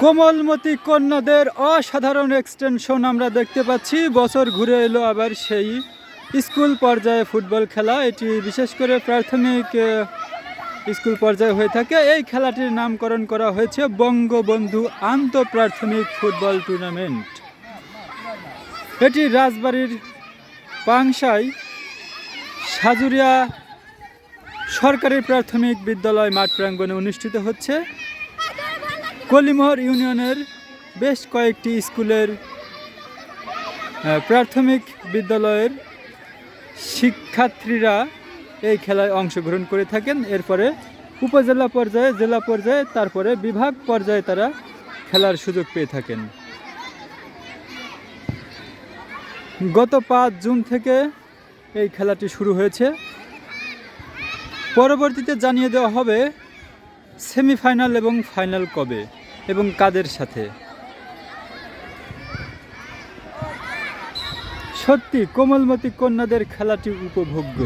কোমলমতি কন্যাদের অসাধারণ এক্সটেনশন আমরা দেখতে পাচ্ছি। বছর ঘুরে এলো আবার সেই স্কুল পর্যায়ে ফুটবল খেলা। এটি বিশেষ করে প্রাথমিক স্কুল পর্যায়ে হয়ে থাকে। এই খেলাটির নামকরণ করা হয়েছে বঙ্গবন্ধু আন্তঃপ্রাথমিক ফুটবল টুর্নামেন্ট। এটি রাজবাড়ির পাংশায় সাজুরিয়া সরকারি প্রাথমিক বিদ্যালয় মাঠ প্রাঙ্গণে অনুষ্ঠিত হচ্ছে। কলিমোহর ইউনিয়নের বেশ কয়েকটি স্কুলের প্রাথমিক বিদ্যালয়ের শিক্ষার্থীরা এই খেলায় অংশগ্রহণ করে থাকেন। এরপরে উপজেলা পর্যায়ে, জেলা পর্যায়ে, তারপরে বিভাগ পর্যায়ে তারা খেলার সুযোগ পেয়ে থাকেন। গত 5 জুন থেকে এই খেলাটি শুরু হয়েছে। পরবর্তীতে জানিয়ে দেওয়া হবে সেমিফাইনাল এবং ফাইনাল কবে এবং কাদের সাথে। সত্যি কোমলমতি কন্যাদের খেলাটি উপভোগ্য।